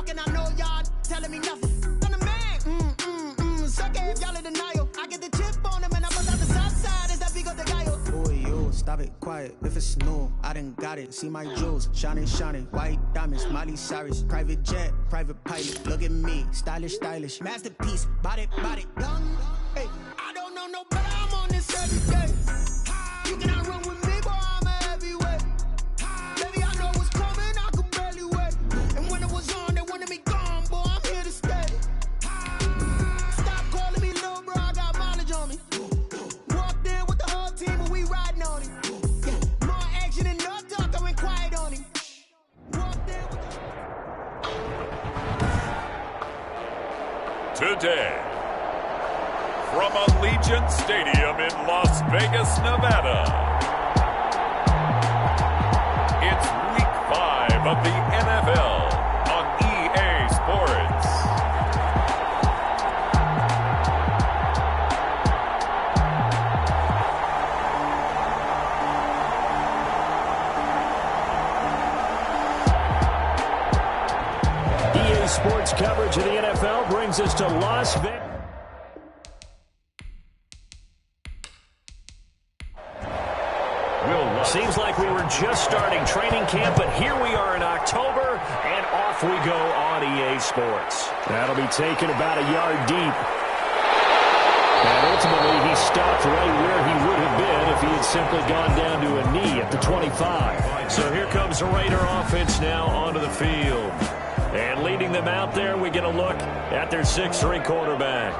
talking, I know y'all telling me nothing. I'm the man. Suck it if y'all in denial. I get the chip on them and I bust out the south side. Is that big of the guy? Boy, you stop it, quiet. If it's new, I done got it. See my jewels, shining, shining. White diamonds, Miley Cyrus. Private jet, private pilot. Look at me, stylish, stylish. Masterpiece, body, body. Young, hey, I don't know no better. I'm on this every day. You cannot run with me, boy. I'm a heavyweight. Baby, I know what's coming. I could barely wait. And when it was on, they wanted me gone, boy. I'm here to stay. Stop calling me little bro. I got mileage on me. Walked in with the whole team, and we riding on him. Yeah, more action and no talk. I went quiet on him. Walked in with Today, from Allegiant Stadium in Las Vegas, Nevada, it's Week 5 of the NFL on EA Sports. EA Sports coverage of the NFL brings us to Las Vegas. Seems like we were just starting training camp, but here we are in October, and off we go on EA Sports. That'll be taken about a yard deep. And ultimately, he stopped right where he would have been if he had simply gone down to a knee at the 25. So here comes the Raider offense now onto the field. And leading them out there, we get a look at their 6'3" quarterback.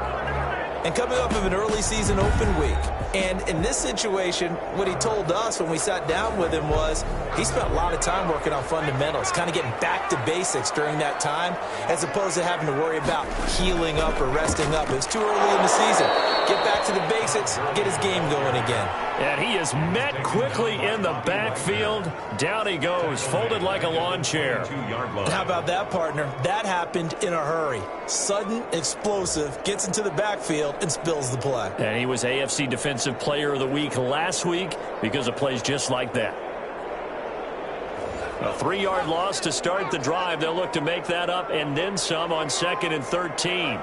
And coming off of an early season open week. And in this situation, what he told us when we sat down with him was he spent a lot of time working on fundamentals, kind of getting back to basics during that time, as opposed to having to worry about healing up or resting up. It was too early in the season. Get back to the basics, get his game going again. And he is met quickly in the backfield. Down he goes, folded like a lawn chair. How about that, partner? That happened in a hurry. Sudden, explosive, gets into the backfield and spills the play. And he was AFC Defensive Player of the Week last week because of plays just like that. A 3-yard loss to start the drive. They'll look to make that up and then some on 2nd and 13.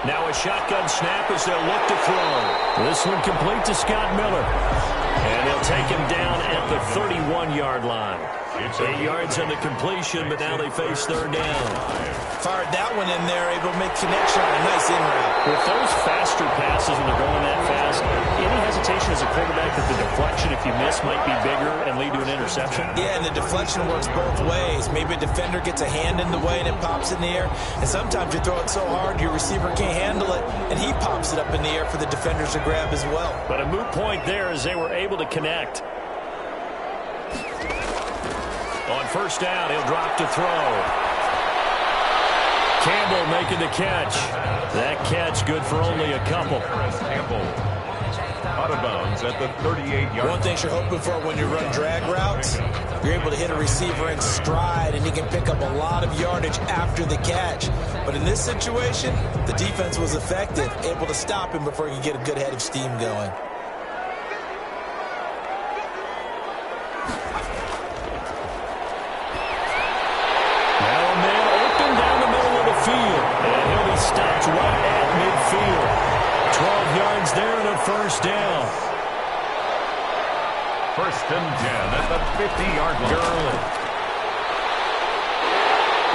Now a shotgun snap as they'll look to throw. This one complete to Scott Miller. And they'll take him down at the 31-yard line. 8 yards on the completion, but now they face 3rd down. Fired that one in there, able to make connection on a nice in route. With those faster passes when they're going that fast, any hesitation as a quarterback that the deflection, if you miss, might be bigger and lead to an interception? Yeah, and the deflection works both ways. Maybe a defender gets a hand in the way and it pops in the air. And sometimes you throw it so hard your receiver can't handle it, and he pops it up in the air for the defenders to grab as well. But a moot point there as they were able to connect. On 1st down, he'll drop to throw. Campbell making the catch. That catch good for only a couple. Campbell out of bounds at the 38-yard. One thing you're hoping for when you run drag routes, you're able to hit a receiver in stride, and he can pick up a lot of yardage after the catch. But in this situation, the defense was effective, able to stop him before he could get a good head of steam going. Stopped right at midfield. 12 yards there and a 1st down. 1st and 10 at the 50-yard line. Gurley.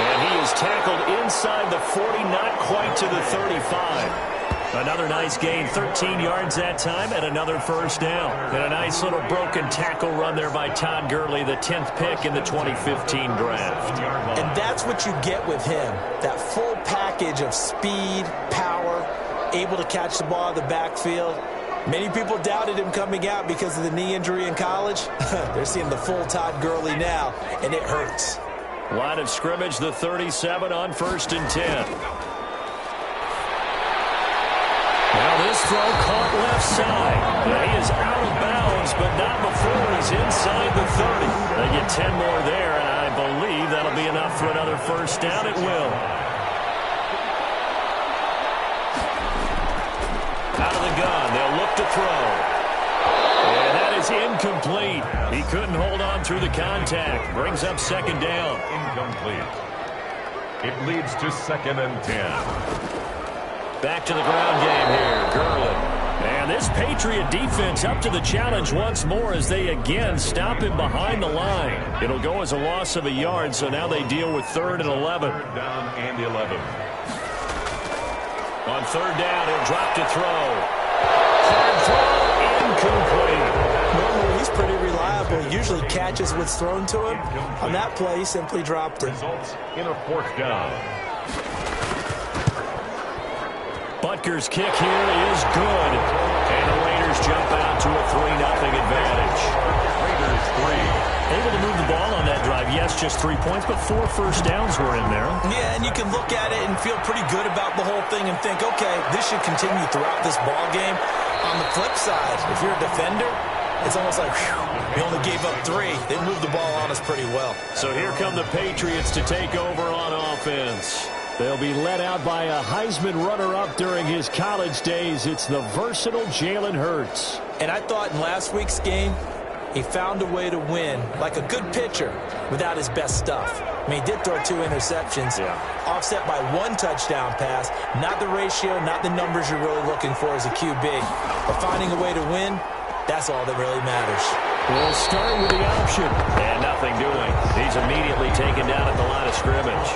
And he is tackled inside the 40, not quite to the 35. Another nice gain, 13 yards that time, and another 1st down. And a nice little broken tackle run there by Todd Gurley, the 10th pick in the 2015 draft. And that's what you get with him, that full package of speed, power, able to catch the ball in the backfield. Many people doubted him coming out because of the knee injury in college. They're seeing the full Todd Gurley now, and it hurts. Line of scrimmage, the 37 on 1st and 10. Now this throw caught left side. He is out of bounds, but not before he's inside the 30. They get 10 more there, and I believe that'll be enough for another 1st down. It will. Out of the gun, they'll look to throw. And that is is incomplete. He couldn't hold on through the contact. Brings up second down. Incomplete. It leads to 2nd and 10. Back to the ground game here. Gurley. And this Patriot defense up to the challenge once more as they again stop him behind the line. It'll go as a loss of a yard, so now they deal with 3rd and 11. 3rd down and 11. On 3rd down, he'll drop to throw. Hard throw, incomplete. Normally, he's pretty reliable. He usually catches what's thrown to him. On that play, he simply dropped it. Results in a 4th down. Butker's kick here is good. And the Raiders jump out to a 3-0 advantage. Raiders 3. Able to move the ball on that drive. Yes, just 3 points, but 4 first downs were in there. Yeah, and you can look at it and feel pretty good about the whole thing and think, okay, this should continue throughout this ball game. On the flip side, if you're a defender, it's almost like, whew, we only gave up 3. They moved the ball on us pretty well. So here come the Patriots to take over on offense. They'll be led out by a Heisman runner-up during his college days. It's the versatile Jalen Hurts. And I thought in last week's game, he found a way to win like a good pitcher without his best stuff. I mean, he did throw 2 interceptions, offset by 1 touchdown pass. Not the ratio, not the numbers you're really looking for as a QB. But finding a way to win, that's all that really matters. We'll start with the option. And nothing doing. He's immediately taken down at the line of scrimmage.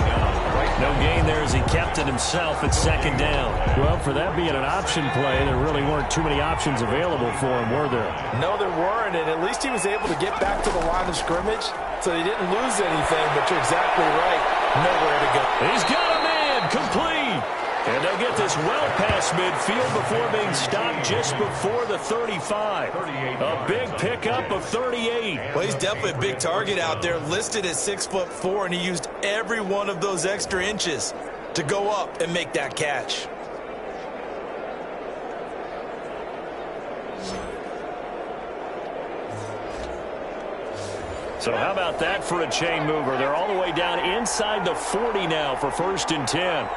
No gain there as he kept it himself at 2nd down. Well, for that being an option play, there really weren't too many options available for him, were there? No, there weren't, and at least he was able to get back to the line of scrimmage, so he didn't lose anything, but you're exactly right. Nowhere to go. He's got a man, complete. And they'll get this well past midfield before being stopped just before the 35. A big pickup of 38. Well, he's definitely a big target out there, listed at 6'4", and he used every one of those extra inches to go up and make that catch. So how about that for a chain mover? They're all the way down inside the 40 now for 1st and 10.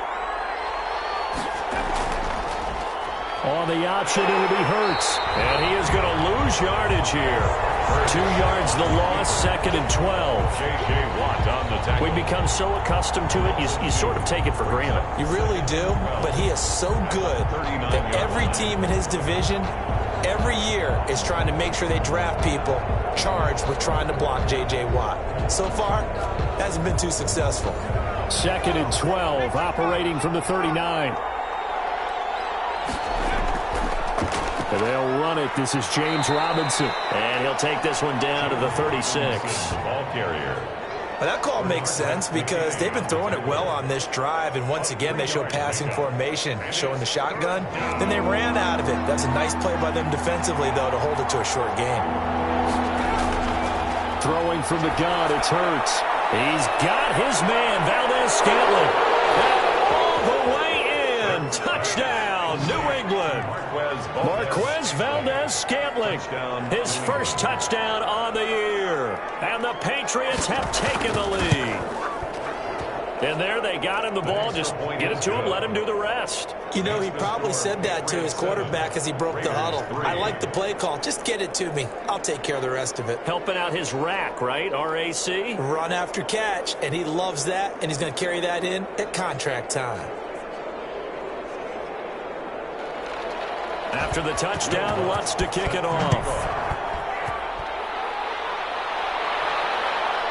On the option, it'll be Hurts. And he is going to lose yardage here. 2 yards the loss, 2nd and 12. J.J. Watt on the tackle. We become so accustomed to it, you sort of take it for granted. You really do, but he is so good that every team in his division, every year, is trying to make sure they draft people charged with trying to block J.J. Watt. So far, hasn't been too successful. 2nd and 12, operating from the 39. And they'll run it. This is James Robinson. And he'll take this one down to the 36. Ball carrier. Well, that call makes sense because they've been throwing it well on this drive, and once again they show passing formation, showing the shotgun. Then they ran out of it. That's a nice play by them defensively, though, to hold it to a short game. Throwing from the gun, it's Hurts. He's got his man, Valdez-Scantling. All the way in. Touchdown, New England. Marquez Valdez-Scantling, his first touchdown on the year. And the Patriots have taken the lead. And there they got him the ball. Just get it to him, let him do the rest. You know, he probably said that to his quarterback as he broke the huddle. I like the play call. Just get it to me. I'll take care of the rest of it. Helping out his rack, right? R-A-C? Run after catch, and he loves that, and he's going to carry that in at contract time. After the touchdown, wants to kick it off.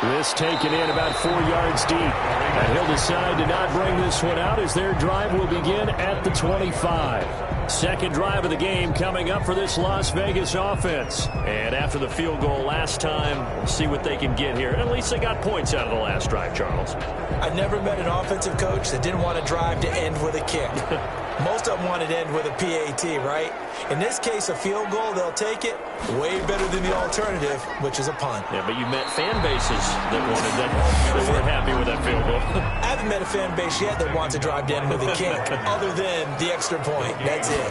This taken in about 4 yards deep. And he'll decide to not bring this one out as their drive will begin at the 25. Second drive of the game coming up for this Las Vegas offense. And after the field goal last time, we'll see what they can get here. At least they got points out of the last drive, Charles. I never met an offensive coach that didn't want a drive to end with a kick. Most of them want it to end with a PAT, right? In this case, a field goal, they'll take it. Way better than the alternative, which is a punt. Yeah, but you met fan bases that wanted that. They weren't happy with that field goal. I haven't met a fan base yet that wants a drive to end with a kick, other than the extra point. That's it.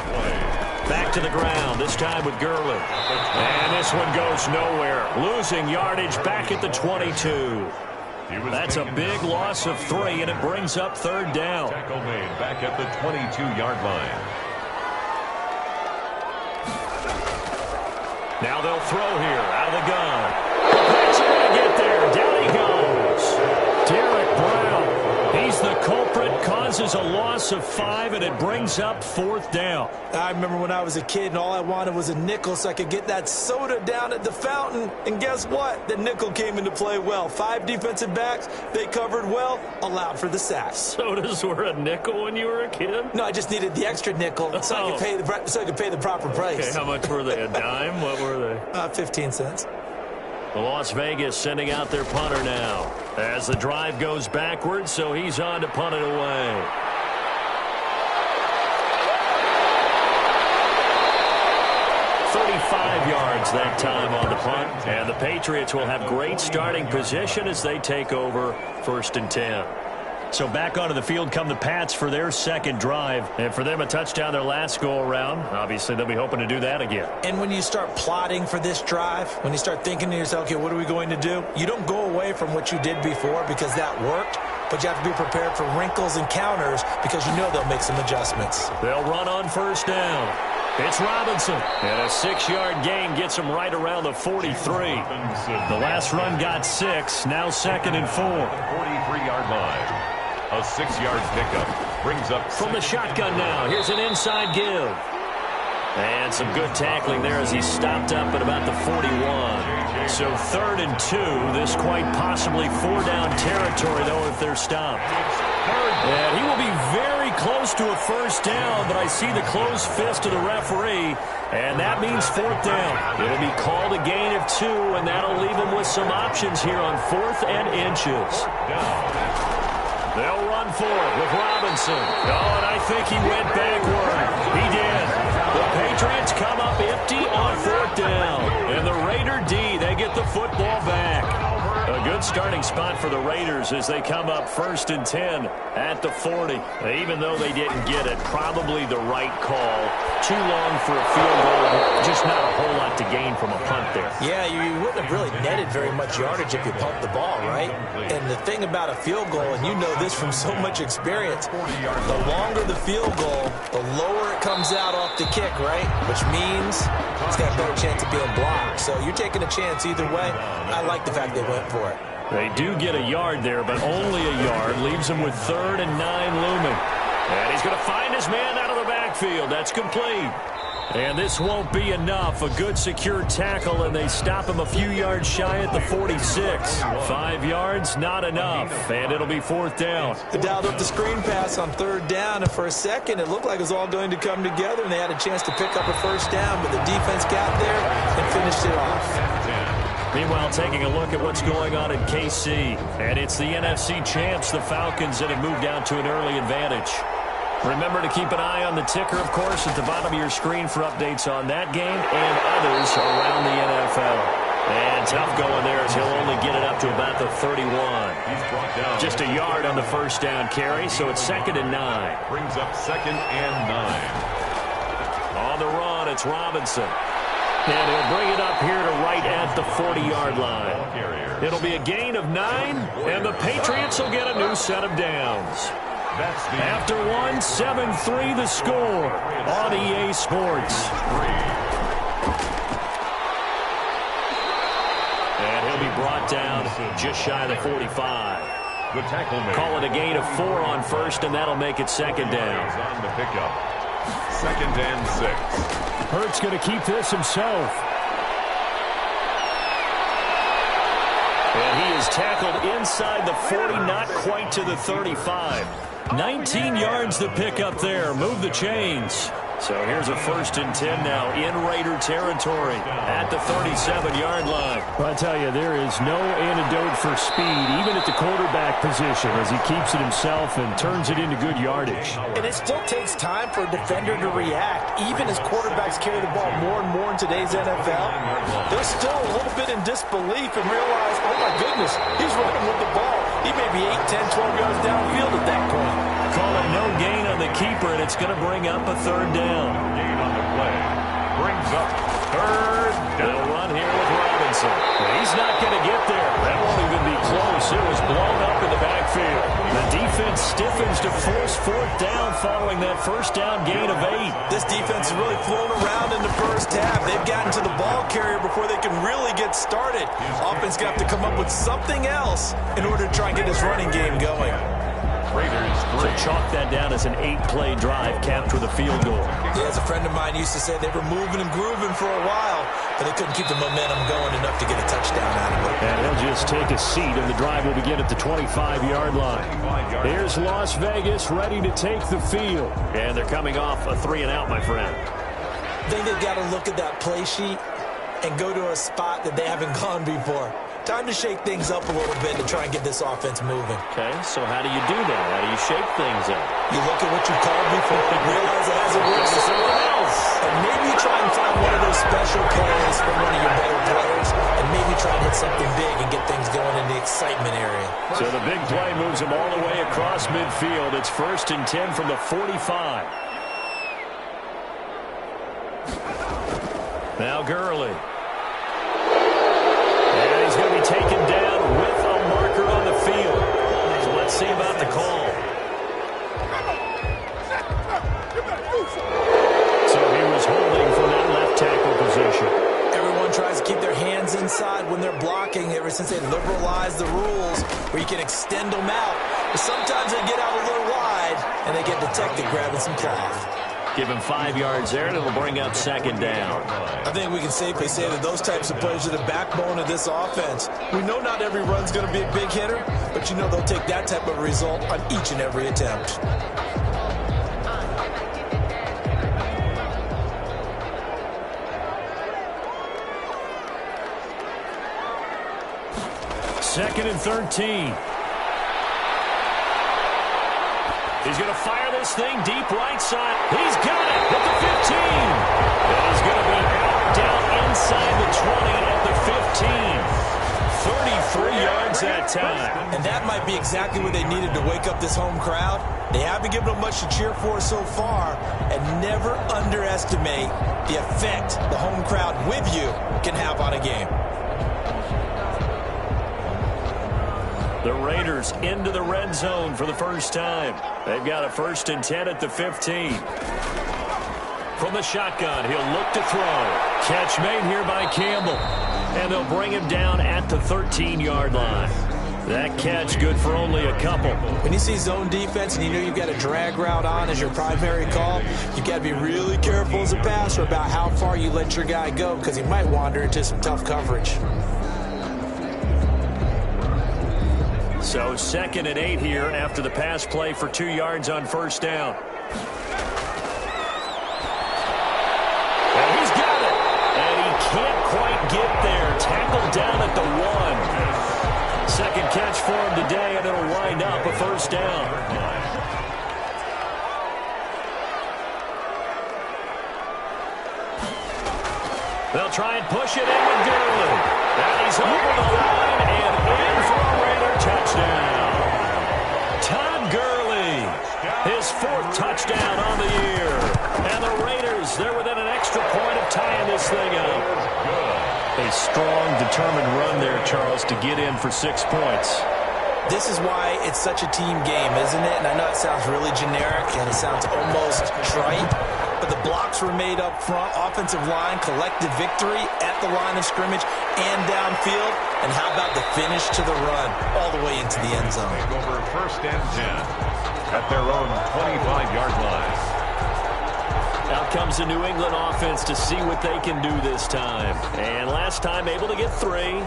Back to the ground, this time with Gurley. And this one goes nowhere. Losing yardage back at the 22. That's a big loss of 3, and it brings up third down. Tackle made back at the 22-yard line. Now they'll throw here out of the gun. The pass is going to get there. Down he goes. Derek Brown. He's the culprit, causes a loss of 5, and it brings up 4th down. I remember when I was a kid and all I wanted was a nickel so I could get that soda down at the fountain. And guess what? The nickel came into play well. 5 defensive backs, they covered well, allowed for the sack. Sodas were a nickel when you were a kid? No, I just needed the extra nickel so I could pay the proper price. Okay, how much were they? A dime? What were they? 15 cents. Las Vegas sending out their punter now as the drive goes backwards, so he's on to punt it away. Yards that time on the punt, and the Patriots will have great starting position as they take over 1st and 10. So back onto the field come the Pats for their second drive, and for them a touchdown their last go-around. Obviously, they'll be hoping to do that again. And when you start plotting for this drive, when you start thinking to yourself, okay, what are we going to do? You don't go away from what you did before because that worked, but you have to be prepared for wrinkles and counters because you know they'll make some adjustments. They'll run on 1st down. It's Robinson, and a 6-yard gain gets him right around the 43. The last run got 6, now 2nd and 4. 43-yard line. A 6-yard pickup brings up from the shotgun now. Here's an inside give. And some good tackling there as he stopped up at about the 41. So 3rd and 2. This quite possibly 4-down territory, though, if they're stopped. And he will be very close to a 1st down, but I see the closed fist of the referee, and that means 4th down. It'll be called a gain of 2, and that'll leave him with some options here on 4th and inches. They'll run for it with Robinson. Oh, and I think he went backward. He did. The Patriots come up empty on 4th down, and the Raider D, they get the football back. A good starting spot for the Raiders as they come up 1st and 10 at the 40. Even though they didn't get it, probably the right call. Too long for a field goal. Just not a whole lot to gain from a punt there. Yeah, you wouldn't have really netted very much yardage if you pumped the ball, right? And the thing about a field goal, and you know this from so much experience, the longer the field goal, the lower it comes out off the kick, right? Which means it's got a better chance of being blocked. So you're taking a chance either way. I like the fact they went for it. They do get a yard there, but only a yard. Leaves him with 3rd and 9 looming. And he's going to find his man out of the backfield. That's complete. And this won't be enough. A good secure tackle, and they stop him a few yards shy at the 46. 5 yards, not enough. And it'll be 4th down. They dialed up the screen pass on 3rd down, and for a second it looked like it was all going to come together, and they had a chance to pick up a 1st down, but the defense got there and finished it off. Meanwhile, taking a look at what's going on in KC, and it's the NFC champs, the Falcons, that have moved out to an early advantage. Remember to keep an eye on the ticker, of course, at the bottom of your screen for updates on that game and others around the NFL. And tough going there as he'll only get it up to about the 31. Just a yard on the 1st down carry, so it's 2nd and 9. Brings up 2nd and 9. On the run, it's Robinson. And he'll bring it up here to right at the 40-yard line. It'll be a gain of 9, and the Patriots will get a new set of downs. After one, 7-3 the score on EA Sports. And he'll be brought down just shy of the 45. The tackle made. Call it a gain of 4 on 1st, and that'll make it 2nd down. On the pickup. 2nd and 6. Hurts going to keep this himself. And he is tackled inside the 40, not quite to the 35. 19 yards to pick up there. Move the chains. So here's a 1st and 10 now in Raider territory at the 37-yard line. Well, I tell you, there is no antidote for speed, even at the quarterback position, as he keeps it himself and turns it into good yardage. And it still takes time for a defender to react. Even as quarterbacks carry the ball more and more in today's NFL, they're still a little bit in disbelief and realize, oh my goodness, he's running with the ball. He may be 8, 10, 12 yards downfield at that point. Call it no gain on the keeper, and it's going to bring up a 3rd down. Gain on the play. Brings up 3rd down. They'll run here with Robinson. He's not going to get there. That won't even be close. It was blown up in the backfield. The defense stiffens to force fourth down following that first down gain of 8. This defense is really flown around in the first half. They've gotten to the ball carrier before they can really get started. Offense got to come up with something else in order to try and get this running game going. So chalk that down as an 8-play drive capped with a field goal. Yeah, as a friend of mine used to say, they were moving and grooving for a while, but they couldn't keep the momentum going enough to get a touchdown out of it. And he'll just take a seat, and the drive will begin at the 25-yard line. Here's Las Vegas ready to take the field. And they're coming off a 3-and-out, my friend. I think they've got to look at that play sheet and go to a spot that they haven't gone before. Time to shake things up a little bit to try and get this offense moving. Okay, so how do you do that? How do you shake things up? You look at what you called before and realize it hasn't worked for someone else. And maybe you try and find one of those special plays from one of your better players, and maybe try and hit something big and get things going in the excitement area. So the big play moves them all the way across midfield. It's 1st and 10 from the 45. Now Gurley. And he's going to be taken down with a marker on the field. So let's see about the call. So he was holding from that left tackle position. Everyone tries to keep their hands inside when they're blocking ever since they liberalized the rules where you can extend them out. But sometimes they get out a little wide and they get detected grabbing some cloth. Give him 5 yards there, and it'll bring up 2nd down. I think we can safely say that those types of plays are the backbone of this offense. We know not every run's going to be a big hitter, but you know they'll take that type of result on each and every attempt. Second and 13. He's going to fire this thing deep right side. He's got it at the 15. And he's going to be out down inside the 20 at the 15. 33 yards that time. And that might be exactly what they needed to wake up this home crowd. They haven't given them much to cheer for so far. And never underestimate the effect the home crowd with you can have on a game. The Raiders into the red zone for the first time. They've got a 1st and 10 at the 15. From the shotgun, he'll look to throw. Catch made here by Campbell. And they'll bring him down at the 13-yard line. That catch good for only a couple. When you see zone defense and you know you've got a drag route on as your primary call, you've got to be really careful as a passer about how far you let your guy go because he might wander into some tough coverage. So 2nd and 8 here after the pass play for 2 yards on 1st down. And he's got it. And he can't quite get there. Tackled down at the 1. Second catch for him today, and it'll wind up a 1st down. They'll try and push it in with Gurley. And he's over the line and in for a Raider touchdown. Todd Gurley, his 4th touchdown on the year. And the Raiders, they're within an extra point of tying this thing up. A strong, determined run there, Charles, to get in for 6 points. This is why it's such a team game, isn't it? And I know it sounds really generic and it sounds almost trite, but the blocks were made up front, offensive line, collective victory at the line of scrimmage and downfield. And how about the finish to the run all the way into the end zone? Over 1st and 10 at their own 25-yard line. Out comes the New England offense to see what they can do this time. And last time able to get 3.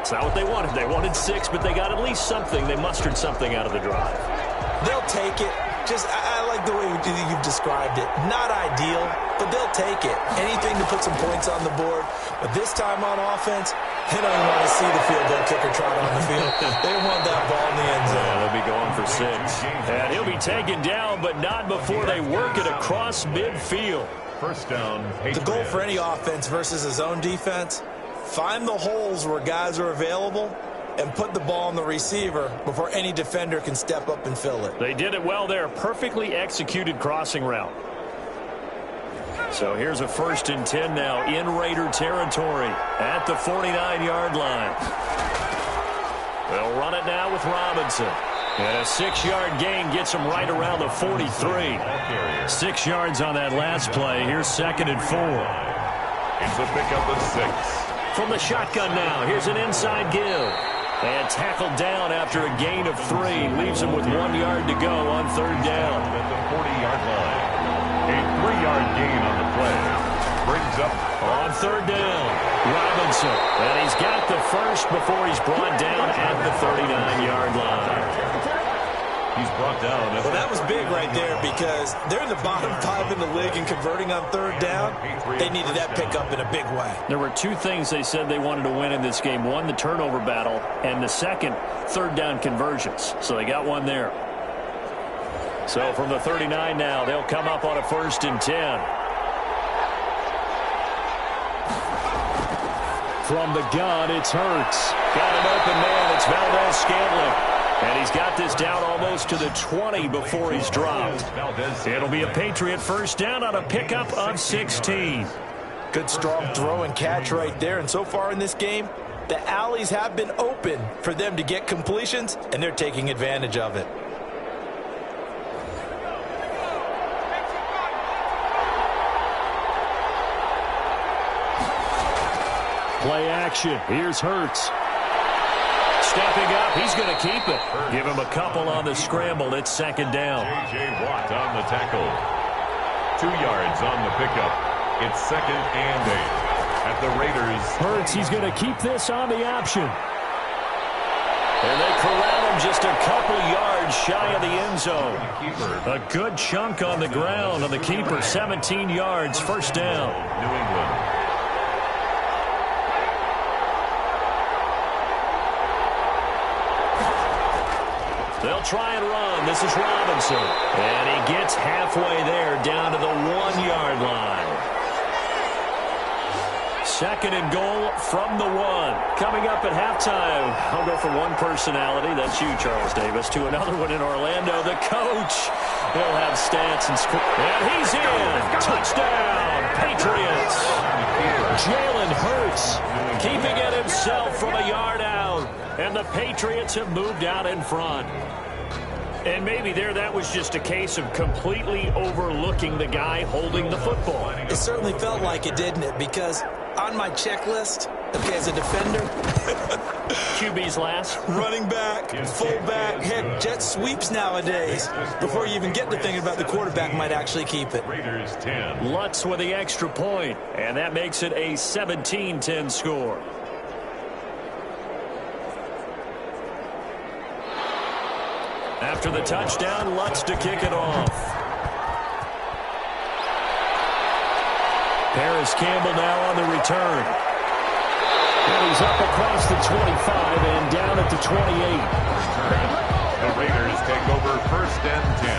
It's not what they wanted. They wanted 6, but they got at least something. They mustered something out of the drive. They'll take it. I like the way you've described it. Not ideal, but they'll take it. Anything to put some points on the board. But this time on offense, they don't even want to see the field goal kicker trot on the field. They want that ball in the end zone. Yeah, they'll be going for 6. And he'll be taken down, but not before they work it across midfield. 1st down. The goal for any offense versus a zone defense, find the holes where guys are available and put the ball on the receiver before any defender can step up and fill it. They did it well there. Perfectly executed crossing route. So here's a 1st and 10 now in Raider territory at the 49-yard line. They'll run it now with Robinson. And a 6-yard gain gets him right around the 43. 6 yards on that last play. Here's 2nd and 4. It's a pickup of 6. From the shotgun now, here's an inside give. And tackled down after a gain of 3. Leaves him with 1 yard to go on 3rd down. At the 40-yard line. A 3-yard gain on the play. Brings up on 3rd down, Robinson. And he's got the first before he's brought down at the 39-yard line. He's brought down. Well, that was big right there because they're in the bottom 5 in the league and converting on 3rd down. They needed that pickup in a big way. There were 2 things they said they wanted to win in this game. One, the turnover battle, and the second, 3rd down conversions. So they got one there. So from the 39 now, they'll come up on a 1st and 10. From the gun, it's Hurts. Got an open man. It's Valdez-Scantling. And he's got this down almost to the 20 before he's dropped. It'll be a Patriot 1st down on a pickup of 16. Good strong throw and catch right there. And so far in this game, the alleys have been open for them to get completions, and they're taking advantage of it. Play action. Here's Hurts. Stepping up, he's going to keep it. Give him a couple on the scramble. It's 2nd down. J.J. Watt on the tackle. 2 yards on the pickup. It's 2nd and 8 at the Raiders. Hurts, he's going to keep this on the option. And they corral him just a couple yards shy of the end zone. A good chunk on the ground on the keeper. 17 yards, 1st down. New England. They'll try and run. This is Robinson. And he gets halfway there down to the 1-yard line. 2nd and goal from the 1. Coming up at halftime, I'll go from one personality, that's you, Charles Davis, to another one in Orlando. The coach, he'll have stats and score. And he's in. Touchdown, Patriots. Jalen Hurts keeping it himself from a yard out. And the Patriots have moved out in front. And maybe that was just a case of completely overlooking the guy holding the football. It certainly felt like it, didn't it? Because on my checklist, okay, as a defender, QB's last. Running back, fullback, heck, jet sweeps nowadays. Before you even get to thinking about the quarterback might actually keep it. Raiders 10. Lutz with the extra point, and that makes it a 17-10 score. After the touchdown, Lutz to kick it off. Paris Campbell now on the return. And he's up across the 25 and down at the 28. The Raiders take over 1st and 10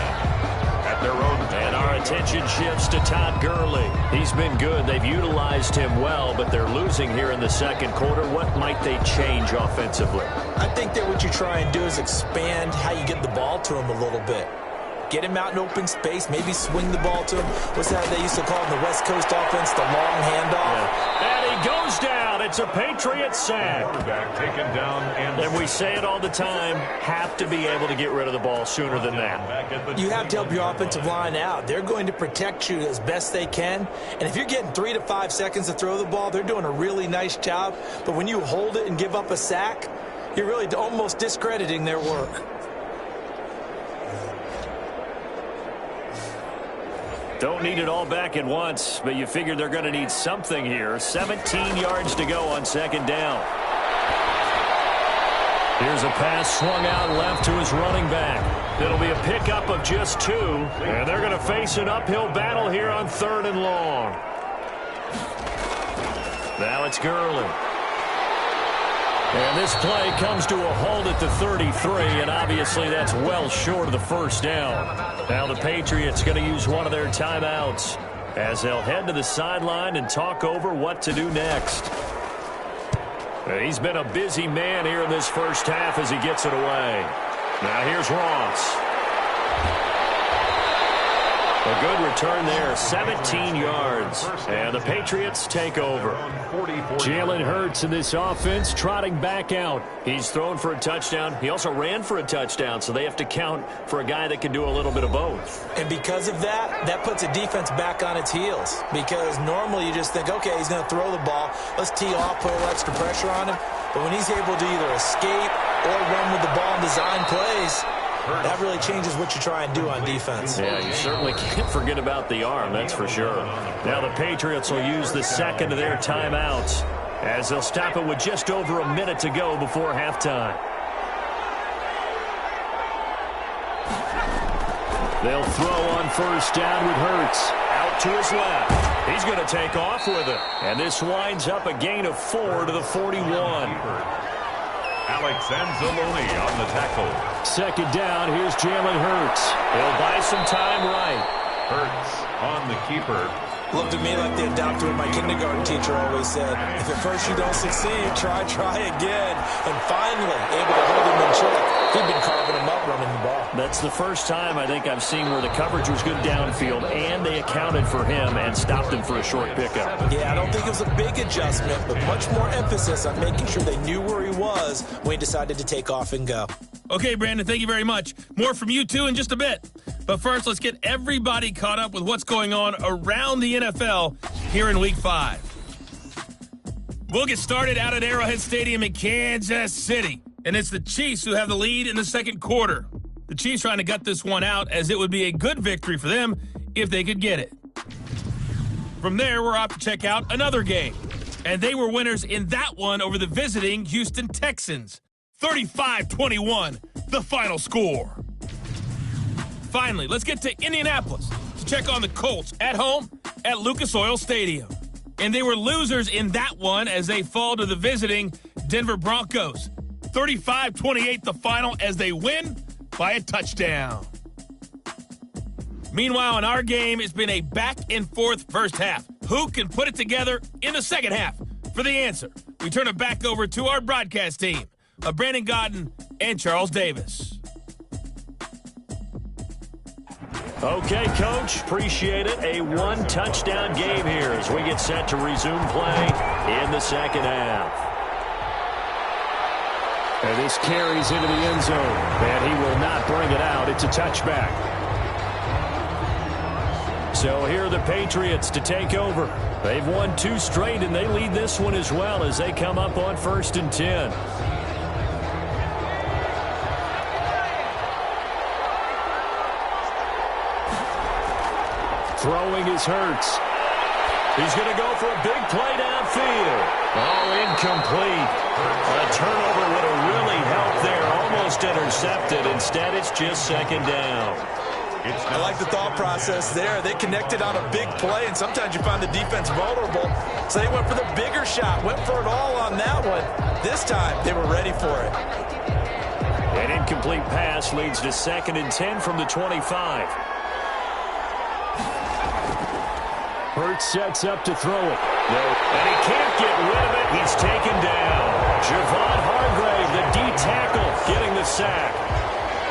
at their own. And our attention shifts to Todd Gurley. He's been good. They've utilized him well, but they're losing here in the 2nd quarter. What might they change offensively? I think that what you try and do is expand how you get the ball to him a little bit. Get him out in open space, maybe swing the ball to him. What's that they used to call in the West Coast offense, the long handoff? Yeah. And he goes down. It's a Patriot sack. Quarterback taken down. And we say it all the time, have to be able to get rid of the ball sooner than that. You have to help your offensive line out. They're going to protect you as best they can. And if you're getting 3 to 5 seconds to throw the ball, they're doing a really nice job. But when you hold it and give up a sack, you're really almost discrediting their work. Don't need it all back at once, but you figure they're going to need something here. 17 yards to go on 2nd down. Here's a pass swung out left to his running back. It'll be a pickup of just 2, and they're going to face an uphill battle here on 3rd and long. Now it's Gurley. And this play comes to a halt at the 33, and obviously that's well short of the 1st down. Now the Patriots going to use one of their timeouts as they'll head to the sideline and talk over what to do next. He's been a busy man here in this 1st half as he gets it away. Now here's Ross. A good return there, 17 yards. And the Patriots take over. Jalen Hurts in this offense trotting back out. He's thrown for a touchdown. He also ran for a touchdown, so they have to count for a guy that can do a little bit of both. And because of that, that puts a defense back on its heels. Because normally you just think, okay, he's going to throw the ball. Let's tee off, put a little extra pressure on him. But when he's able to either escape or run with the ball and design plays, that really changes what you try and do on defense. Yeah, you certainly can't forget about the arm, that's for sure. Now the Patriots will use the second of their timeouts as they'll stop it with just over a minute to go before halftime. They'll throw on first down with Hurts. Out to his left. He's going to take off with it. And this winds up a gain of 4 to the 41. Alex Anzalone on the tackle. Second down, here's Jalen Hurts. He'll buy some time right. Hurts on the keeper. Looked at me like the adopter my kindergarten teacher always said. If at first you don't succeed, try again. And finally, able to hold him in check. He'd been carving him up running the ball. That's the first time I think I've seen where the coverage was good downfield, and they accounted for him and stopped him for a short pickup. Yeah, I don't think it was a big adjustment, but much more emphasis on making sure they knew where he was when he decided to take off and go. Okay, Brandon, thank you very much. More from you two in just a bit. But first, let's get everybody caught up with what's going on around the NFL here in Week 5. We'll get started out at Arrowhead Stadium in Kansas City. And it's the Chiefs who have the lead in the second quarter. The Chiefs trying to gut this one out, as it would be a good victory for them if they could get it. From there, we're off to check out another game. And they were winners in that one over the visiting Houston Texans. 35-21, the final score. Finally, let's get to Indianapolis to check on the Colts at home at Lucas Oil Stadium. And they were losers in that one as they fall to the visiting Denver Broncos. 35-28 the final as they win by a touchdown. Meanwhile, in our game, it's been a back-and-forth first half. Who can put it together in the second half? For the answer, we turn it back over to our broadcast team of Brandon Gaudin and Charles Davis. Okay, Coach, appreciate it. A one-touchdown game here as we get set to resume play in the second half. And this carries into the end zone, and he will not bring it out. It's a touchback. So here are the Patriots to take over. They've won 2 straight, and they lead this one as well as they come up on 1st and 10. Throwing is Hurts. He's going to go for a big play downfield. Oh, incomplete. A turnover would have really helped there. Almost intercepted. Instead, it's just second down. I like the thought process there. They connected on a big play, and sometimes you find the defense vulnerable. So they went for the bigger shot, went for it all on that one. This time, they were ready for it. An incomplete pass leads to 2nd and 10 from the 25. Hurts sets up to throw it. No, and he can't get rid of it. He's taken down. Javon Hargrave, the D-tackle, getting the sack.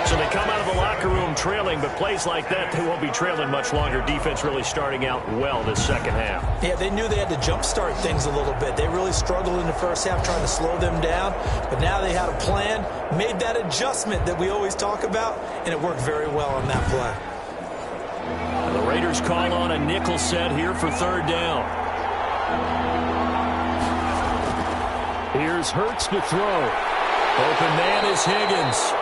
So they come out of the locker room trailing, but plays like that, they won't be trailing much longer. Defense really starting out well this second half. Yeah, they knew they had to jumpstart things a little bit. They really struggled in the first half trying to slow them down, but now they had a plan, made that adjustment that we always talk about, and it worked very well on that play. The Raiders call on a nickel set here for 3rd down. Here's Hurts to throw. Open man is Higgins.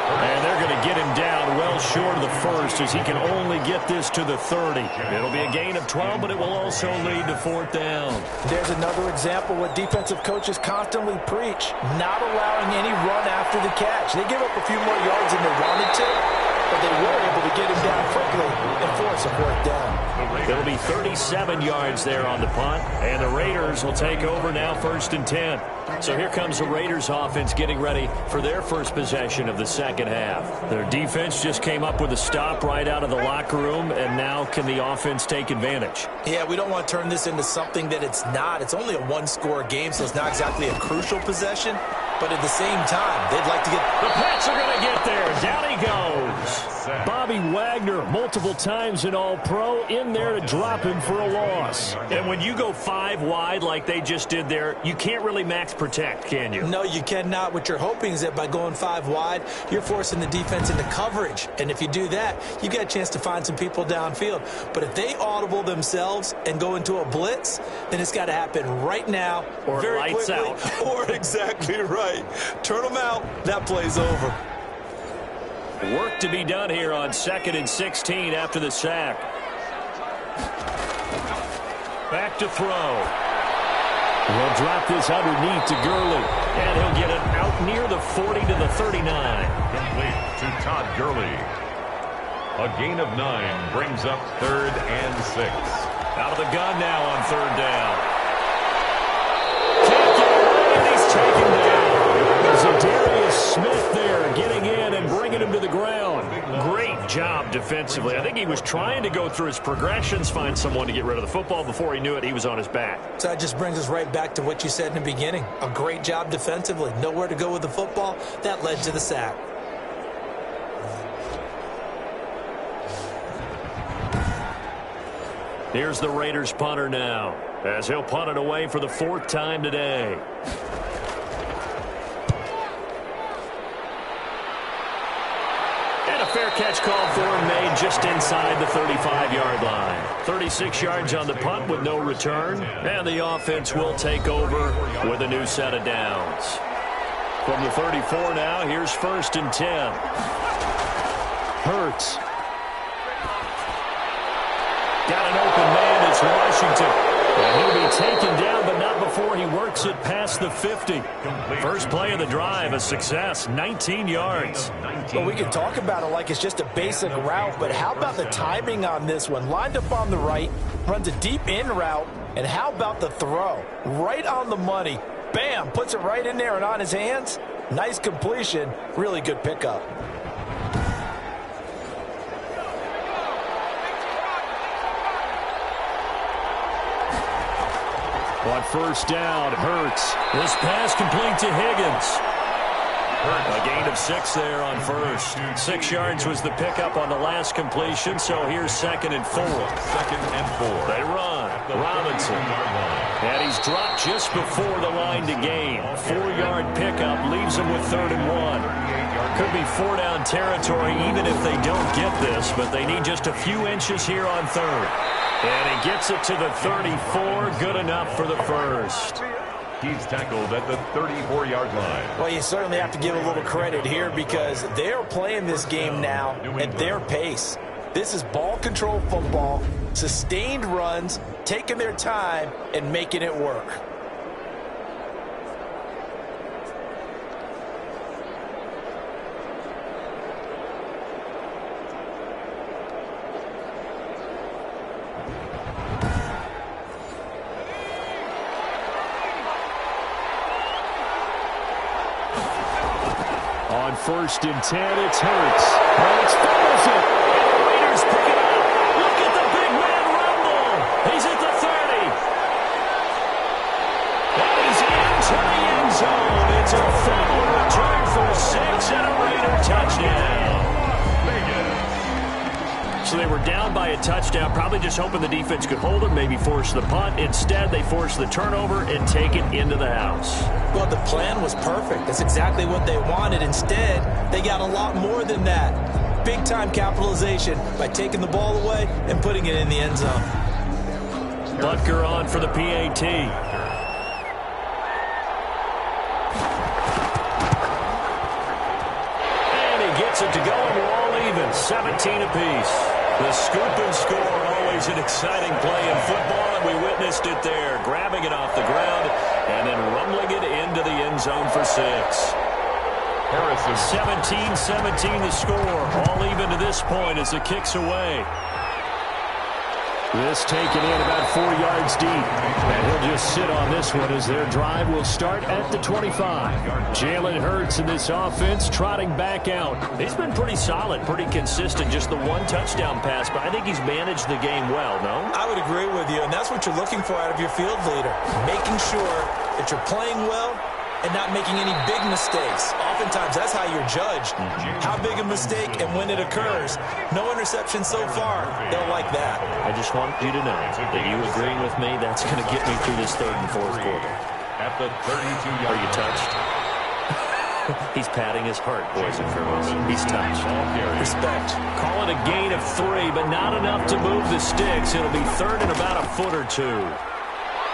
And they're going to get him down well short of the first as he can only get this to the 30. It'll be a gain of 12, but it will also lead to 4th down. There's another example what defensive coaches constantly preach, not allowing any run after the catch. They give up a few more yards than they wanted to, but they were able to get him down quickly and force a 4th down. It'll be 37 yards there on the punt, and the Raiders will take over now 1st and 10. So here comes the Raiders offense getting ready for their first possession of the second half. Their defense just came up with a stop right out of the locker room, and now can the offense take advantage? Yeah, we don't want to turn this into something that it's not. It's only a one-score game, so it's not exactly a crucial possession. But at the same time, they'd like to get... The Pats are going to get there. Down he goes. Bobby Wagner Buckner, multiple times an All-Pro, in there to drop him for a loss. And when you go 5 wide like they just did there, you can't really max protect, can you? No, you cannot. What you're hoping is that by going 5 wide, you're forcing the defense into coverage. And if you do that, you get a chance to find some people downfield. But if they audible themselves and go into a blitz, then it's got to happen right now, or very lights quickly, out. Or exactly right. Turn them out. That play's over. Work to be done here on 2nd and 16 after the sack. Back to throw. He'll drop this underneath to Gurley. And he'll get it out near the 40 to the 39. Complete to Todd Gurley. A gain of 9 brings up 3rd and 6. Out of the gun now on 3rd down. Can't get away, and he's taken down. Zadarius Smith there getting in and bringing him to the ground. Great job defensively. I think he was trying to go through his progressions, find someone to get rid of the football. Before he knew it, he was on his back. So that just brings us right back to what you said in the beginning. A great job defensively. Nowhere to go with the football. That led to the sack. Here's the Raiders punter now, as he'll punt it away for the 4th time today. And a fair catch called for and made just inside the 35-yard line. 36 yards on the punt with no return, and the offense will take over with a new set of downs. From the 34 now, here's 1st and 10. Hurts. Got an open man, it's Washington. And he'll be taken down, but not before he works it past the 50. First play of the drive, a success, 19 yards. Well, we can talk about it like it's just a basic route, but how about the timing on this one? Lined up on the right, runs a deep in route, and how about the throw? Right on the money. Bam, puts it right in there and on his hands. Nice completion, really good pickup. On 1st down, Hurts. This pass complete to Higgins. A gain of 6 there on 1st. 6 yards was the pickup on the last completion, so here's 2nd and 4. 2nd and 4. They run. Robinson. And he's dropped just before the line to gain. 4-yard pickup leaves him with 3rd and 1. Could be 4-down territory even if they don't get this, but they need just a few inches here on 3rd. And he gets it to the 34, good enough for the 1st. He's tackled at the 34-yard line. Well, you certainly have to give a little credit here because they're playing this game now at their pace. This is ball control football, sustained runs, taking their time and making it work. On 1st and 10, it's Hurts. Hurts fumbles it. And the Raiders pick it up. Look at the big man rumble. He's at the 30. And he's into the end zone. It's a fumble return for 6 and a Raider touchdown. So they were down by a touchdown, probably just hoping the defense could hold them, maybe force the punt. Instead, they forced the turnover and take it into the house. Well, the plan was perfect. That's exactly what they wanted. Instead, they got a lot more than that. Big-time capitalization by taking the ball away and putting it in the end zone. Butker on for the PAT. And he gets it to go, and we're all even, 17 apiece. The scoop and score, always an exciting play in football, and we witnessed it there, grabbing it off the ground and then rumbling it into the end zone for 6. Harrison. 17-17 the score, all even to this point as the kick's away. This taken in about 4 yards deep, and he'll just sit on this one as their drive will start at the 25. Jalen Hurts in this offense trotting back out. He's been pretty solid, pretty consistent, just the 1 touchdown pass, but I think he's managed the game well, no? I would agree with you, and that's what you're looking for out of your field leader, making sure that you're playing well and not making any big mistakes. Oftentimes, that's how you're judged. How big a mistake and when it occurs. No interception so far. They'll like that. I just want you to know that you agreeing with me, that's going to get me through this third and fourth quarter. At the 32-yard Are you touched? He's patting his heart, boys and girls. He's touched. Respect. Call it a gain of 3, but not enough to move the sticks. It'll be third and about a foot or two.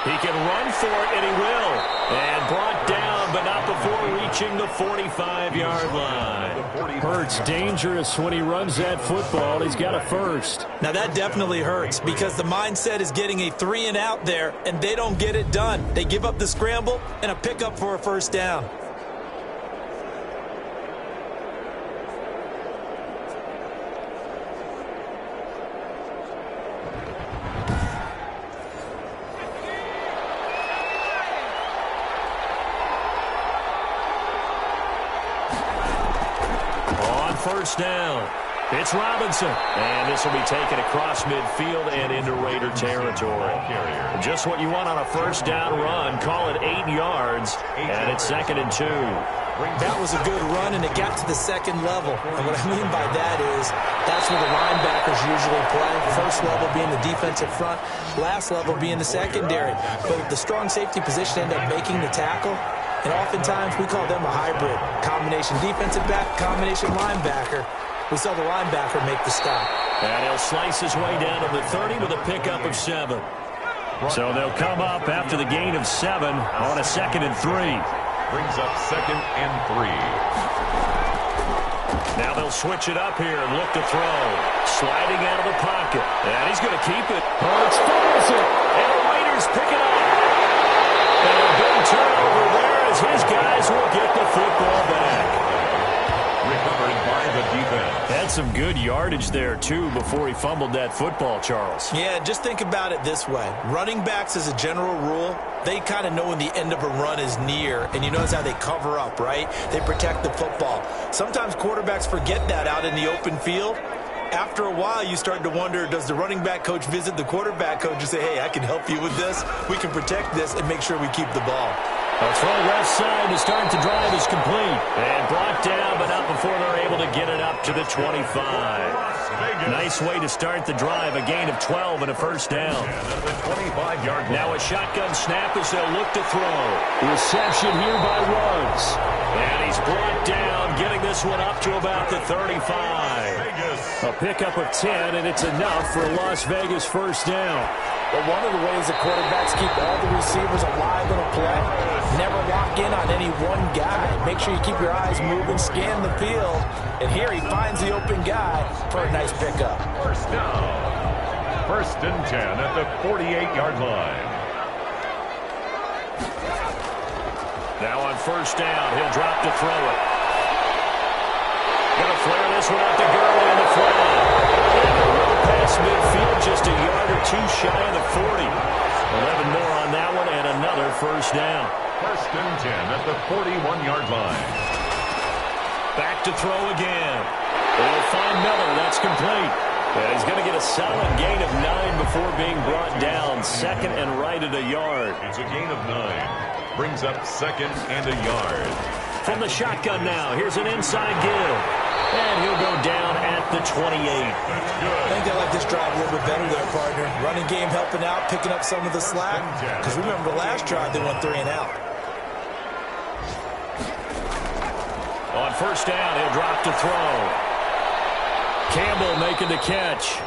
He can run for it, and he will. And brought down, but not before reaching the 45-yard line. Hurts dangerous when he runs that football. He's got a first. Now, that definitely hurts because the mindset is getting a 3-and-out there, and they don't get it done. They give up the scramble and a pickup for a first down. First down. It's Robinson. And this will be taken across midfield and into Raider territory. Just what you want on a first down run. Call it 8 yards. And it's 2nd and 2. That was a good run, and it got to the second level. And what I mean by that is that's where the linebackers usually play. First level being the defensive front, last level being the secondary. But the strong safety position ended up making the tackle. And oftentimes, we call them a hybrid. Combination defensive back, combination linebacker. We saw the linebacker make the stop. And he'll slice his way down to the 30 with a pickup of 7. So they'll come up after the gain of 7 on a 2nd and 3. Brings up 2nd and 3. Now they'll switch it up here and look to throw. Sliding out of the pocket. And he's going to keep it. Hurts fumbles it. And the Raiders pick it up. And a big turnover there as his guys will get the football back. Recovered by the defense. Had some good yardage there, too, before he fumbled that football, Charles. Yeah, just think about it this way. Running backs, as a general rule, they kind of know when the end of a run is near, and you notice how they cover up, right? They protect the football. Sometimes quarterbacks forget that out in the open field. After a while, you start to wonder, does the running back coach visit the quarterback coach and say, hey, I can help you with this. We can protect this and make sure we keep the ball. A throw left side to start the drive is complete. And brought down, but not before they're able to get it up to the 25. Nice way to start the drive. A gain of 12 and a first down. The 25-yard line. Now a shotgun snap as they'll look to throw. Reception here by Ruggs. And he's brought down, getting this one up to about the 35. A pickup of 10, and it's enough for a Las Vegas first down. But one of the ways that quarterbacks keep all the receivers alive in a play, never lock in on any one guy. Make sure you keep your eyes moving, scan the field. And here he finds the open guy for a nice pickup. First down. 1st and 10 at the 48-yard line. Now on first down, he'll drop to throw it. Going to flare this one out to Gurley in the flat. And a roll past midfield, just a yard or two shy of the 40. 11 more on that one, and another first down. 1st and 10 at the 41-yard line. Back to throw again. They'll find Miller. That's complete. And he's going to get a solid gain of 9 before being brought down. 2nd and right at a yard. It's a gain of 9. Brings up 2nd and a yard. From the shotgun now, here's an inside give. And he'll go down at the 28. I think they like this drive a little bit better there, partner. Running game helping out, picking up some of the slack. Because remember the last drive, they went 3 and out. On first down, he'll drop to throw. Campbell making the catch.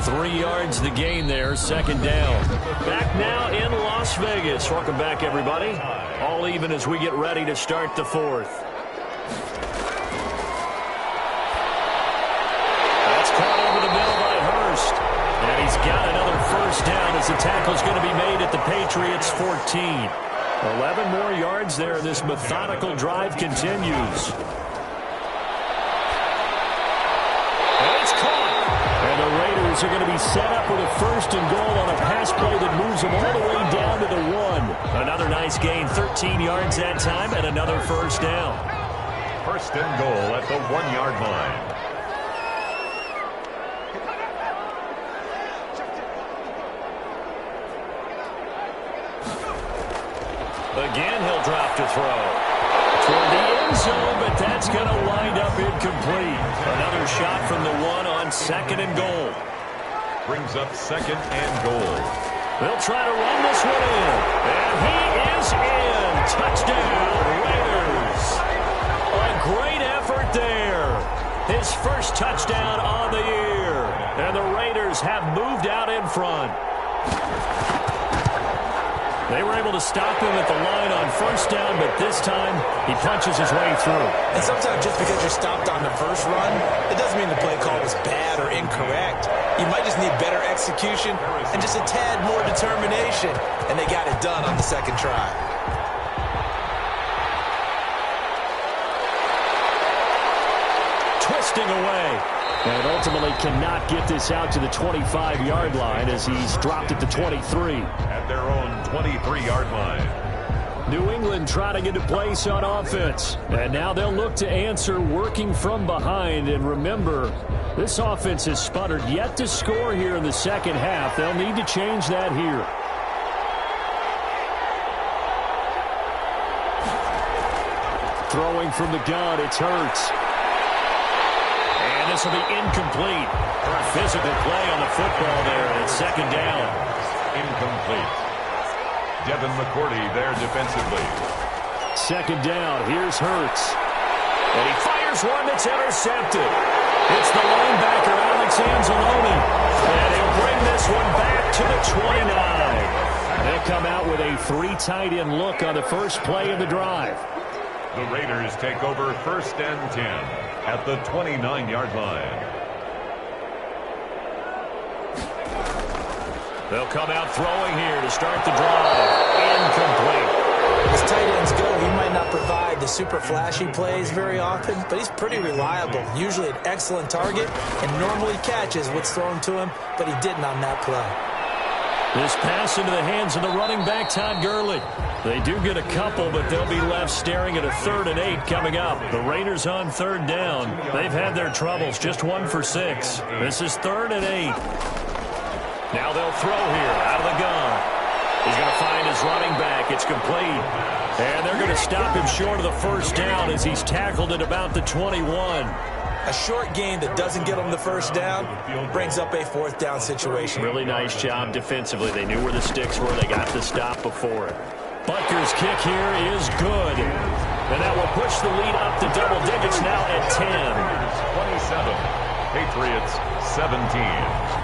3 yards the gain there, 2nd down. Back now in Las Vegas. Welcome back, everybody. All even as we get ready to start the 4th. That's caught over the middle by Hurst. And he's got another first down as the tackle's going to be made at the Patriots' 14. 11 more yards there. This methodical drive continues. And it's caught. And the Raiders are going to be set up with a 1st and goal on a pass play that moves them all the way down to the 1. Another nice gain, 13 yards that time, and another first down. 1st and goal at the 1-yard line. Again, he'll drop to throw. Toward the end zone, but that's going to wind up incomplete. Another shot from the one on 2nd and goal. Brings up 2nd and goal. They'll try to run this one in. And he is in. Touchdown, Raiders. A great effort there. His first touchdown on the year. And the Raiders have moved out in front. They were able to stop him at the line on 1st down, but this time he punches his way through. And sometimes just because you're stopped on the first run, it doesn't mean the play call was bad or incorrect. You might just need better execution and just a tad more determination. And they got it done on the 2nd try. Twisting away. And ultimately cannot get this out to the 25-yard line as he's dropped at the 23. At their own 23-yard line. New England trotting into place on offense. And now they'll look to answer working from behind. And remember, this offense has sputtered yet to score here in the 2nd half. They'll need to change that here. Throwing from the gun, it's Hurts. And this will be incomplete. Physical play on the football there, and it's 2nd down. Incomplete. Devin McCourty there defensively. 2nd down, here's Hurts. And he fires one that's intercepted. It's the linebacker, Alex Anzalone. And he'll bring this one back to the 29. They'll come out with a 3 tight end look on the first play of the drive. The Raiders take over 1st and 10 at the 29-yard line. They'll come out throwing here to start the drive. Incomplete. As tight ends go, he might not provide the super flashy plays very often, but he's pretty reliable. Usually an excellent target and normally catches what's thrown to him, but he didn't on that play. This pass into the hands of the running back, Todd Gurley. They do get a couple, but they'll be left staring at a 3rd and 8 coming up. The Raiders on 3rd down. They've had their troubles, just 1 for 6. This is 3rd and 8. Now they'll throw here out of the gun. He's going to find his running back. It's complete. And they're going to stop him short of the 1st down as he's tackled at about the 21. A short gain that doesn't get them the 1st down brings up a 4th down situation. Really nice job defensively. They knew where the sticks were. They got the stop before it. Butker's kick here is good. And that will push the lead up to double digits now at 10. 27. Patriots 17.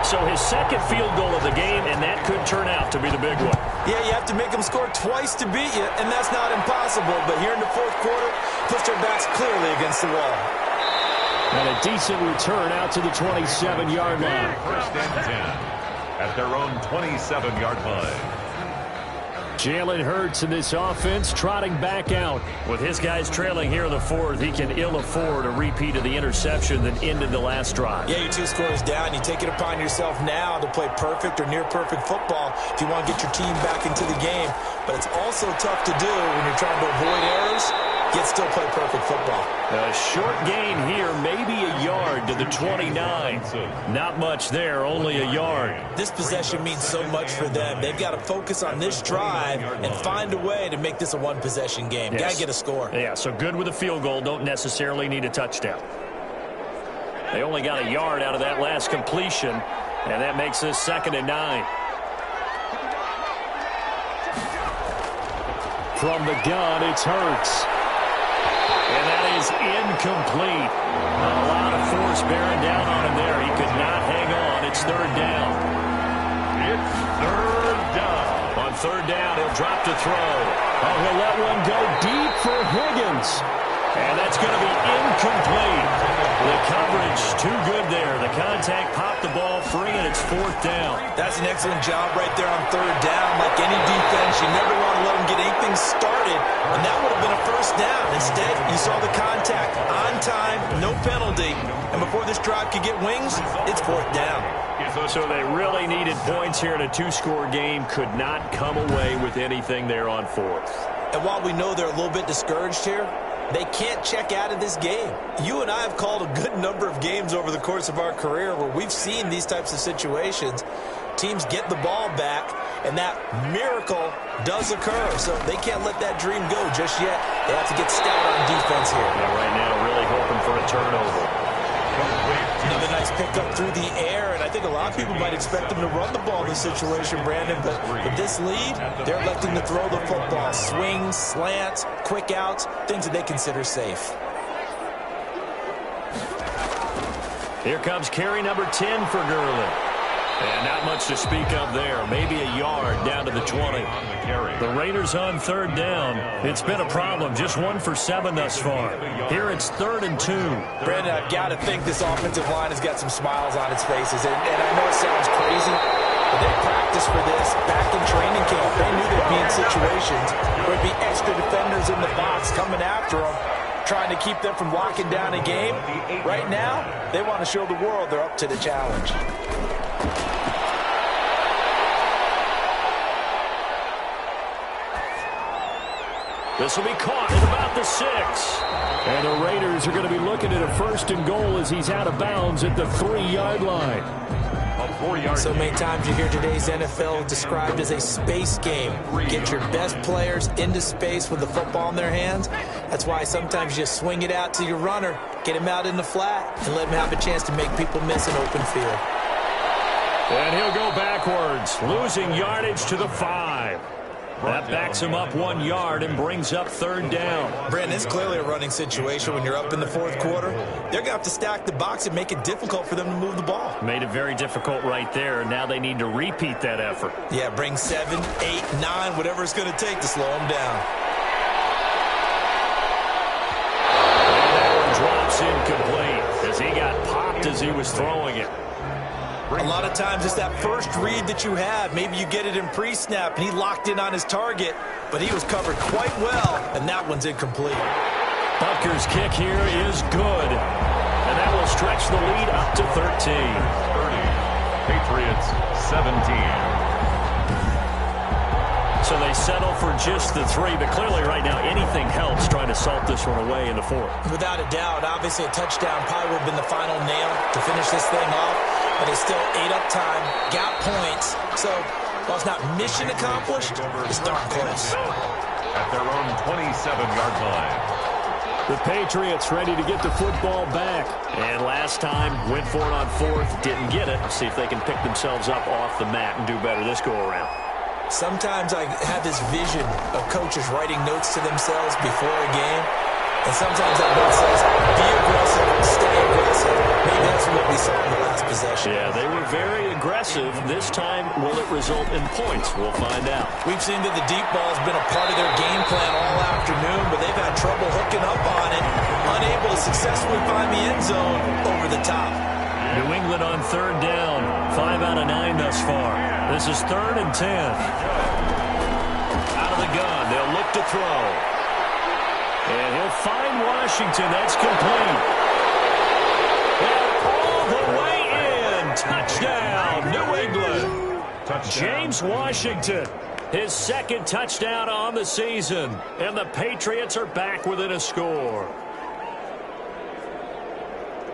So his 2nd field goal of the game, and that could turn out to be the big one. Yeah, you have to make them score twice to beat you, and that's not impossible. But here in the 4th quarter, pushed their backs clearly against the wall. And a decent return out to the 27-yard line. 1st and 10 at their own 27-yard line. Jalen Hurts in this offense trotting back out. With his guys trailing here in the 4th, he can ill afford a repeat of the interception that ended the last drive. Yeah, your 2 scores down. You take it upon yourself now to play perfect or near-perfect football if you want to get your team back into the game. But it's also tough to do when you're trying to avoid errors, yet still play perfect football. A short gain here, maybe a yard to the 29. Not much there, only a yard. This possession means so much for them. They've got to focus on this drive and find a way to make this a 1-possession game. Yes. Got to get a score. Yeah, so good with a field goal. Don't necessarily need a touchdown. They only got a yard out of that last completion, and that makes this 2nd and 9. From the gun, it's Hurts. And that is incomplete. A lot of force bearing down on him there. He could not hang on. It's 3rd down. It's 3rd down. On 3rd down, he'll drop to throw. Oh, he'll let one go deep for Higgins. And that's going to be incomplete. The coverage too good there. The contact popped the ball free, and it's 4th down. That's an excellent job right there on 3rd down. Like any defense, you never want to let them get anything started, and that would have been a 1st down. Instead, you saw the contact on time, no penalty, and before this drive could get wings, it's 4th down. So they really needed points here in a 2-score game. Could not come away with anything there on 4th. And while we know they're a little bit discouraged here, They can't check out of this game. You and I have called a good number of games over the course of our career where we've seen these types of situations. Teams get the ball back, and that miracle does occur. So they can't let that dream go just yet. They have to get stout on defense here. Yeah, right now, really hoping for a turnover. Another nice pickup through the air, and I think a lot of people might expect them to run the ball in this situation, Brandon, but with this lead, they're electing to throw the football. Swings, slants, quick outs, things that they consider safe. Here comes carry number 10 for Gurley. And not much to speak of there. Maybe a yard down to the 20. The Raiders on third down. It's been a problem. Just 1 for 7 thus far. Here it's 3rd and 2. Brandon, I've got to think this offensive line has got some smiles on its faces. And I know it sounds crazy, but they practiced for this back in training camp. They knew they'd be in situations where there'd be extra defenders in the box coming after them, trying to keep them from locking down a game. Right now, they want to show the world they're up to the challenge. This will be caught at about the 6. And the Raiders are going to be looking at a 1st and goal as he's out of bounds at the 3-yard line. So many times you hear today's NFL described as a space game. Get your best players into space with the football in their hands. That's why sometimes you just swing it out to your runner, get him out in the flat, and let him have a chance to make people miss an open field. And he'll go backwards, losing yardage to the 5. That backs him up 1 yard and brings up 3rd down. Brandon, it's clearly a running situation when you're up in the 4th quarter. They're going to have to stack the box and make it difficult for them to move the ball. Made it very difficult right there. Now they need to repeat that effort. Yeah, bring 7, 8, 9, whatever it's going to take to slow them down. And that one drops incomplete as he got popped as he was throwing it. A lot of times it's that first read that you have. Maybe you get it in pre-snap, and he locked in on his target, but he was covered quite well, and that one's incomplete. Butker's kick here is good, and that will stretch the lead up to 13. 30. Patriots 17. So they settle for just the 3, but clearly right now anything helps trying to salt this one away in the 4th. Without a doubt, obviously a touchdown probably would have been the final nail to finish this thing off. But they still ate up time, got points. So, while it's not mission accomplished, it's darn close. At their own 27-yard line. The Patriots ready to get the football back. And last time, went for it on 4th, didn't get it. See if they can pick themselves up off the mat and do better this go-around. Sometimes I have this vision of coaches writing notes to themselves before a game. And sometimes that note says, be aggressive, stay aggressive. Maybe that's what we saw in the last possession. Yeah, they were very aggressive. This time, will it result in points? We'll find out. We've seen that the deep ball has been a part of their game plan all afternoon, but they've had trouble hooking up on it, unable to successfully find the end zone over the top. New England on 3rd down, 5 out of 9 thus far. This is 3rd and 10. Out of the gun, they'll look to throw. And he'll find Washington. That's complete. And all the way in. Touchdown, New England. Touchdown. James Washington, his 2nd touchdown on the season. And the Patriots are back within a score.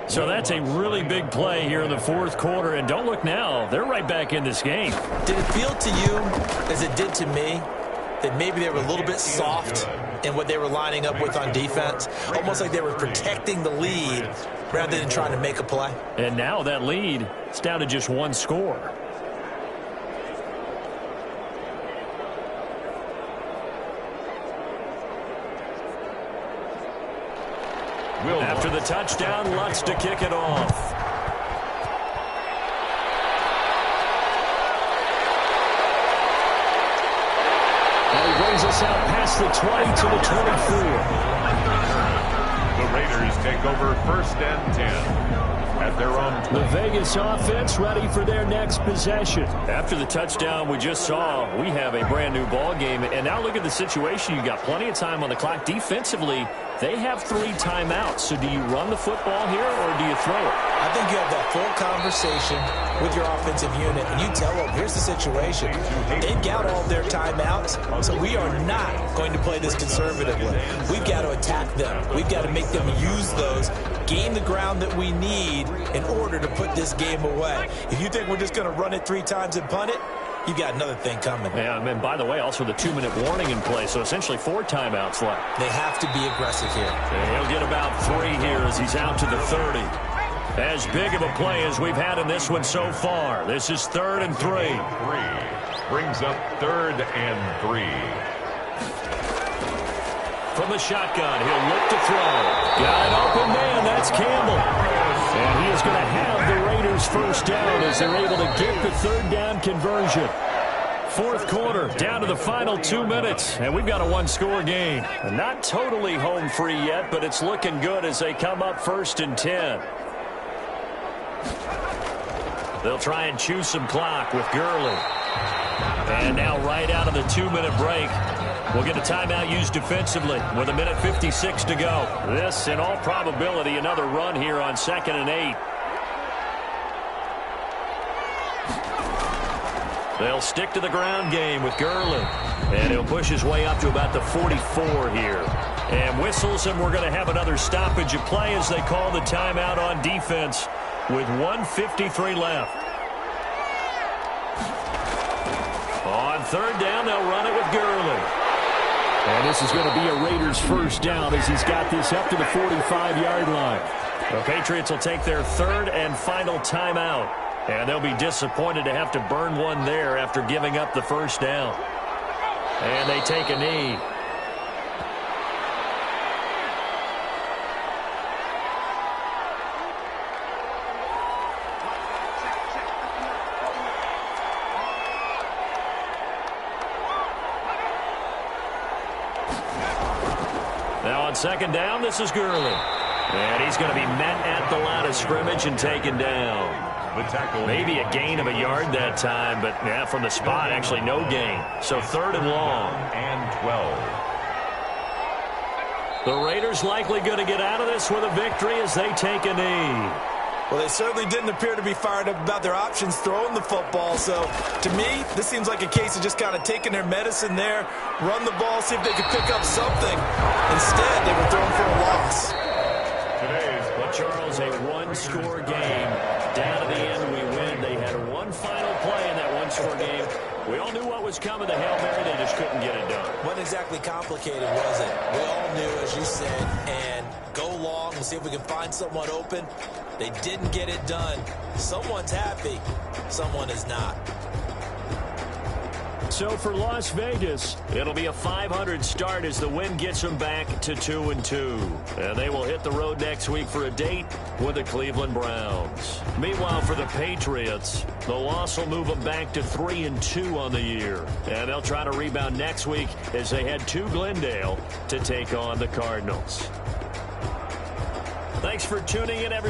So that's a really big play here in the 4th quarter. And don't look now. They're right back in this game. Did it feel to you, as it did to me, that maybe they were a little bit soft in what they were lining up with on defense? Almost like they were protecting the lead rather than trying to make a play. And now that lead is down to just 1 score. After the touchdown, Lutz to kick it off. Brings us out past the 20 to the 24. The Raiders take over 1st and 10 at their own 20. The Vegas offense ready for their next possession. After the touchdown we just saw, we have a brand new ball game. And now look at the situation. You got plenty of time on the clock. Defensively, they have 3 timeouts. So do you run the football here or do you throw it? I think you have that full conversation with your offensive unit, and you tell them, here's the situation. They've got all their timeouts, so we are not going to play this conservatively. We've got to attack them. We've got to make them use those, gain the ground that we need in order to put this game away. If you think we're just going to run it 3 times and punt it, you got another thing coming. Yeah, and by the way, also the 2-minute warning in play, so essentially 4 timeouts left. They have to be aggressive here. And he'll get about 3 here as he's out to the 30. As big of a play as we've had in this one so far. This is 3rd and 3. Brings up 3rd and 3. From the shotgun, he'll look to throw. Got an open man, that's Campbell. And he is going to have the Raiders first down as they're able to get the 3rd down conversion. 4th quarter, down to the final 2 minutes, and we've got a 1-score game. And not totally home free yet, but it's looking good as they come up 1st and 10. They'll try and chew some clock with Gurley. And now right out of the 2-minute break, we'll get a timeout used defensively with 1:56 to go. This, in all probability, another run here on 2nd and 8. They'll stick to the ground game with Gurley. And he'll push his way up to about the 44 here. And whistles, and we're going to have another stoppage of play as they call the timeout on defense with 1:53 left. On 3rd down, they'll run it with Gurley. And this is going to be a Raiders first down as he's got this up to the 45-yard line. The Patriots will take their 3rd and final timeout. And they'll be disappointed to have to burn one there after giving up the first down. And they take a knee. Now on 2nd down, this is Gurley. And he's going to be met at the line of scrimmage and taken down. The tackle. Maybe a gain of a yard that time, but yeah, from the spot, actually no gain. So 3rd and long. And 12. The Raiders likely going to get out of this with a victory as they take a knee. Well, they certainly didn't appear to be fired up about their options throwing the football. So, to me, this seems like a case of just kind of taking their medicine there, run the ball, see if they could pick up something. Instead, they were throwing for a loss. But Charles, a 1-score game. Down to the end, we win. They had one final play in that 1-score game. We all knew what was coming. The Hail Mary, they just couldn't get it done. Wasn't exactly complicated, was it? We all knew, as you said, and go long and see if we can find someone open. They didn't get it done. Someone's happy. Someone is not. So for Las Vegas, it'll be a .500 start as the win gets them back to 2-2. And they will hit the road next week for a date with the Cleveland Browns. Meanwhile, for the Patriots, the loss will move them back to 3-2 on the year. And they'll try to rebound next week as they head to Glendale to take on the Cardinals. Thanks for tuning in, everybody.